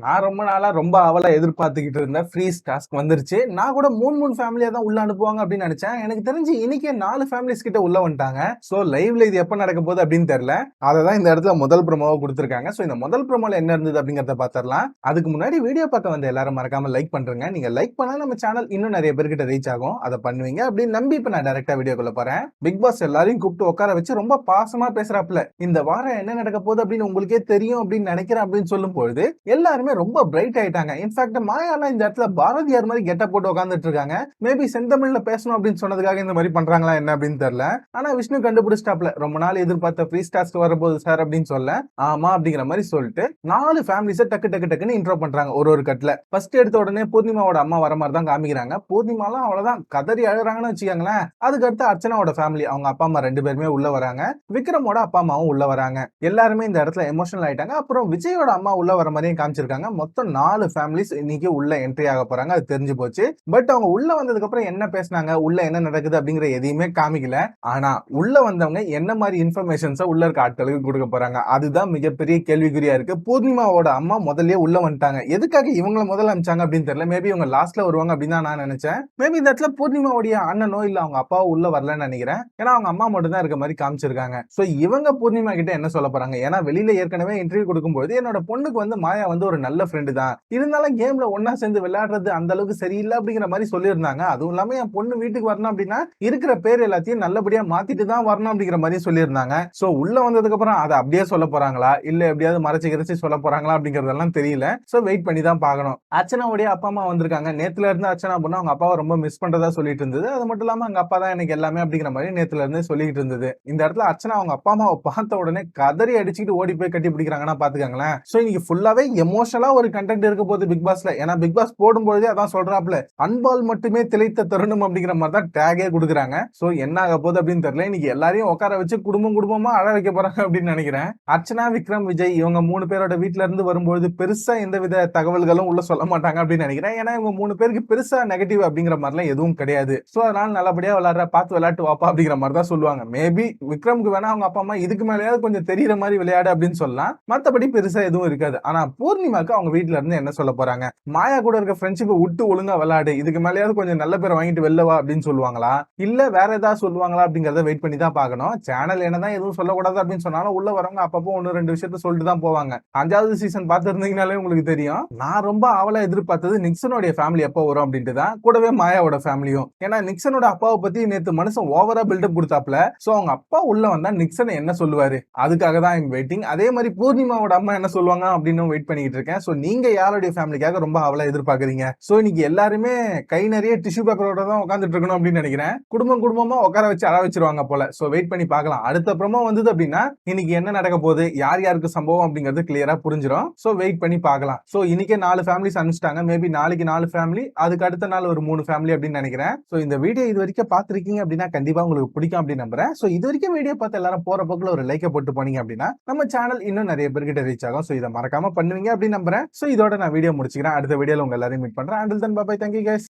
நான் ரொம்ப நாளா ரொம்ப ஆவலா எதிர்பார்த்துக்கிட்டு இருந்தேன். ஃப்ரீஸ் டாஸ்க் வந்துருச்சு. நான் கூட 3 ஃபேமிலியா தான் உள்ள அனுப்புவாங்க அப்படின்னு நெனச்சேன். எனக்கு தெரிஞ்சு இன்னைக்கே 4 ஃபேமிலிஸ் கிட்ட உள்ள வந்துட்டாங்க. சோ லைவ்ல இது எப்ப நடக்க போகுது அப்படின்னு தெரியல. அததான் இந்த இடத்துல முதல் ப்ரோமோவா குடுத்திருக்காங்க. சோ இந்த முதல் ப்ரோமோல என்ன இருந்தது அப்படிங்கறத பாத்துரலாம். அதுக்கு முன்னாடி வீடியோ பார்க்க வந்த எல்லாரும் மறக்காம லைக் பண்றேங்க. நீங்க லைக் பண்ணா நம்ம சேனல் இன்னும் நிறைய பேர்கிட்ட ரீச் ஆகும். அத பண்ணுவீங்க அப்படின்னு நம்பி இப்ப நான் டைரக்டா வீடியோக்குள்ள போறேன். பிக் பாஸ் எல்லாரையும் கூப்பிட்டு உட்கார வச்சு ரொம்ப பாசமா பேசுறாப்ல. இந்த வாரம் என்ன நடக்க போகுது அப்படின்னு உங்களுக்கே தெரியும் அப்படின்னு நினைக்கிறேன் அப்படின்னு சொல்லும் பொழுது எல்லாருமே ரொம்ப பிரைட் ஆயிட்டாங்க. இன்ஃபேக்ட் மாயாலாம் இந்த இடத்துல பாரதியார் மாதிரி கெட்ட போட்டு உட்கார்ந்துட்டு இருக்காங்க. மேபி செந்தமிழ்ல பேசணும் அப்படின்னு சொன்னதுக்காக இந்த மாதிரி பண்றாங்களா என்ன அப்படின்னு தெரியல. ஆனா விஷ்ணு கண்டுபிடிச்சிட்டாப்ல. ரொம்ப நாள் எதிர்பார்த்த ஃப்ரீ டாஸ்க் வரப்போகுது சார் அப்படின்னு சொல்ல ஆமா அப்படிங்கிற மாதிரி சொல்லிட்டு 4 ஃபேமிலிஸை டக்கு டக்கு டக்குன்னு இன்ட்ரோ பண்றாங்க ஒரு கட்ல. ஃபர்ஸ்ட் எடுத்த உடனே பூர்ணிமாவோட அம்மா வர மாதிரி தான் காமிக்கிறாங்க. பூர்ணிமாலாம் அவ்வளவுதான் கதறி அழுறாங்கன்னு வச்சுக்கோங்களேன். அதுக்கு அடுத்து அர்ச்சனாவோட ஃபேமிலி அவங்க அப்பா அம்மா 2 பேருமே உள்ள வராங்க. விக்ரமோட அப்பா அம்மாவும் உள்ள வராங்க. எல்லாருமே இந்த இடத்துல எமோஷனல் ஆயிட்டாங்க. அப்புறம் விஜயோட அம்மா உள்ள வர மாதிரியும் காமிச்சிருக்காங்க. மொத்தம் 4 ஃபேமிலிஸ் இன்னைக்கு உள்ள என்ட்ரி ஆக போறாங்க. அது தெரிஞ்சு போச்சு. பட் அவங்க உள்ள வந்ததுக்கு அப்புறம் என்ன பேசினாங்க, உள்ள என்ன நடக்குது அப்படிங்கிற எதையுமே காமிக்கல. ஆனா உள்ள வந்தவங்க என்ன மாதிரி இன்ஃபர்மேஷன்ஸை உள்ள இருக்க ஆட்களுக்கு கொடுக்க போறாங்க, அதுதான் மிகப்பெரிய கேள்விக்குறியா இருக்கு. பூர்ணிமாவோட அம்மா முதல்லயே உள்ள வந்துட்டாங்க. எதுக்காக இவங்களை முதல்ல அனுப்பிச்சாங்க அப்படின்னு தெரியல. மேபி இவங்க லாஸ்ட்ல வருவாங்க அப்படின்னு தான் நான் நினைச்சேன். மேபி இந்த இடத்துல பூர்ணிமாவுடைய அண்ணனோ இல்ல அவங்க அப்பாவோ உள்ள வரலன்னு நினைக்கிறேன். ஏன்னா அவங்க அம்மா மட்டும் தான் இருக்க மாதிரி காமிச்சிருக்காங்க. சோ இவங்க பூர்ணிமா கிட்ட என்ன சொல்ல போறாங்க? ஏன்னா வெளியில ஏற்கனவே இன்டர்வியூ கொடுக்கும்போது என்னோட பொண்ணுக்கு வந்து மாயா வந்து ஒரு நல்ல ஃப்ரெண்டு தான், இருந்தாலும் கேம்ல ஒன்னா சேர்ந்து விளையாடுறது அந்த அளவுக்கு சரியில்லை அப்படிங்கிற மாதிரி சொல்லியிருந்தாங்க. அதுவும் இல்லாம என் பொண்ணு வீட்டுக்கு வரணும் அப்படின்னா இருக்கிற பேர் எல்லாத்தையும் நல்லபடியா மாத்திட்டு தான் வரணும் அப்படிங்கிற மாதிரி சொல்லியிருந்தாங்க. சோ உள்ள வந்ததுக்கு அப்புறம் அதை அப்படியே சொல்ல போறாங்களா இல்ல எப்படியாவது மறைச்சு கிரச்சு சொல்ல போறாங்களா அப்படிங்கறதெல்லாம் தெரியல. சோ வெயிட் பண்ணி தான் பார்க்கணும். அர்ச்சனாவுடைய அப்பா அம்மா வந்திருக்காங்க. நேத்துல இருந்து அர்ச்சனா பொண்ணு அவங்க அப்பாவை ரொம்ப மிஸ் பண்றதா சொல்லிட்டு இருந்தது. அது மட்டும் இல்லாம அவங்க அப்பா தான் எனக்கு எல்லாமே அப்படிங்கிற மாதிரி நேத்துல இருந்து சொல்லிட்டு இருந்தது. இந்த இடத்துல அர்ச்சனா அவங்க அப்பா அம்மாவை பார்த்த உடனே கதறி அடிச்சுட்டு ஓடி போய் கட்டி பிடிக்கிறாங்கன்னா பாத்துக்காங்களேன். சோ இன்னைக்கு ஃபுல்லாவே எமோஷனலா ஒரு கண்டென்ட் இருக்க போகுது பிக் பாஸ்ல. ஏன்னா பிக் பாஸ் போடும்போதே அதான் சொல்றாப்ல, அன்பால் மட்டுமே திளைத்த தருணம் அப்படிங்கிற மாதிரி தான் டேகே கொடுக்குறாங்க. சோ என்ன ஆக போகுது அப்படின்னு தெரியல. இன்னைக்கு எல்லாரையும் உட்கார வச்சு குடும்பம் குடும்பமா அழ வைக்க போறாங்க அப்படின்னு நினைக்கிறேன். அர்ச்சனா, விக்ரம், விஜய் இவங்க 3 பேரோட வீட்டுல இருந்து வரும்போது பெருசா எந்தவித தகவல்களும் உள்ள சொல்ல மாட்டாங்க அப்படின்னு நினைக்கிறேன். ஏன்னா இவங்க 3 பேருக்கு பெருசா நெகட்டிவ் அப்படிங்கிற மாதிரிலாம் எதுவும் கிடையாது. சோ அதனால நல்லபடியா விளையாடுற பார்த்து விளையாட்டு வாப்பா அப்படிங்கிற மாதிரி தான் சொல்லுவாங்க. மேபி விக்ரமுக்கு வேணா அவங்க அப்பா அம்மா இதுக்கு மேலேயாவது கொஞ்சம் தெரியுற மாதிரி விளையாடு அப்படின்னு சொல்லலாம். மத்தபடி பெருசா எதுவும் இருக்காது. ஆனா பூர்ணிமாக்கு அவங்க வீட்டுல இருந்து என்ன சொல்ல போறாங்க? மாயா கூட இருக்க ஃப்ரெண்ட்ஷிப்பை விட்டு ஒழுங்கா விளையாடு, இதுக்கு மேலேயாவது கொஞ்சம் நல்ல பேரை வாங்கிட்டு வெளில வா அப்படின்னு சொல்லுவாங்களா இல்ல வேற ஏதாவது சொல்லுவாங்களா அப்படிங்கறத வெயிட் பண்ணி தான் பார்க்கணும். சேனல் என்னதான் எதுவும் சொல்லக்கூடாது அப்படின்னு சொன்னாலும் உள்ள வரவங்க அப்பப்போ 1-2 விஷயத்த சொல்லிட்டு தான் போவாங்க. 5வது சீசன் பார்த்திருந்தீங்கனாலே உங்களுக்கு தெரியும். நான் ரொம்ப ஆவலா எதிர்பார்த்தது நிக்சனுடைய ஃபேமிலி எப்போ வரும் அப்படின்ட்டு தான். கூடவே மாயாவோட ஃபேமிலியும். ஏன்னா நிக்சனோட அப்பாவை பத்தி நேத்து மனுஷன் ஓவரா பில்டப் கொடுத்தாப்ல. சோ அவங்க அப்பா உள்ள வந்தா நிக்சன் என்ன சொல்லுவாரு, அதுக்காக தான் ஐம் வெயிட்டிங். அதே மாதிரி பூர்ணிமாவோட அம்மா என்ன சொல்லுவாங்க அப்படின்னு வெயிட் பண்ணிட்டு இருக்கேன். சோ நீங்க யாருடைய ஃபேமிலிக்காக ரொம்ப ஆவலா எதிர்பார்க்கறீங்க? சோ இன்னைக்கு எல்லாருமே கை நிறைய டிஷ்யூ பேப்பரோட தான் உட்கார்ந்துட்டு இருக்கணும் அப்படின்னு நினைக்கிறேன். குடும்பம் குடும்பமா உட்கார வச்சு அழ வச்சிருவாங்க போல. சோ வெயிட் பண்ணி பார்க்கலாம். அடுத்த ப்ரோமோ வந்தது அப்படின்னா இன்னைக்கு என்ன நடக்க போகுது, யார் யாருக்கு சம்பவம் அப்படிங்கிறது கிளியரா புரிஞ்சிடும். சோ வெயிட் பண்ணி பார்க்கலாம். சோ இன்னைக்கே 4 ஃபேமிலிஸ் அனுப்பிச்சிட்டாங்க. மேபி நாளைக்கு 4 ஃபேமிலி, அதுக்கு அடுத்த நாள் ஒரு 3 ஃபேமிலி அப்படின்னு நினைக்கிறேன். சோ இந்த வீடியோ இது வரைக்கும் பார்த்திருக்கீங்க அப்படின்னா கண்டிப்பா உங்களுக்கு பிடிக்கும் அப்படின்னு நம்புறேன். சோ இது வரைக்கும் வீடியோ பார்த்து எல்லாரும் போற போக்குல ஒரு லைக்கை போட்டு போனீங்க அப்படின்னா நம்ம சேனல் இன்னும் நிறைய பேர்கிட்ட ரீச் ஆகும். சோ இதை மறக்காம பண்ணுவீங்க அப்படின்னு நம்புறேன். சோ இதோட நான் வீடியோ முடிச்சுக்கிறேன். அடுத்த வீடியோல உங்க எல்லாரையும் மீட் பண்றேன். Until then, bye bye. Thank you guys.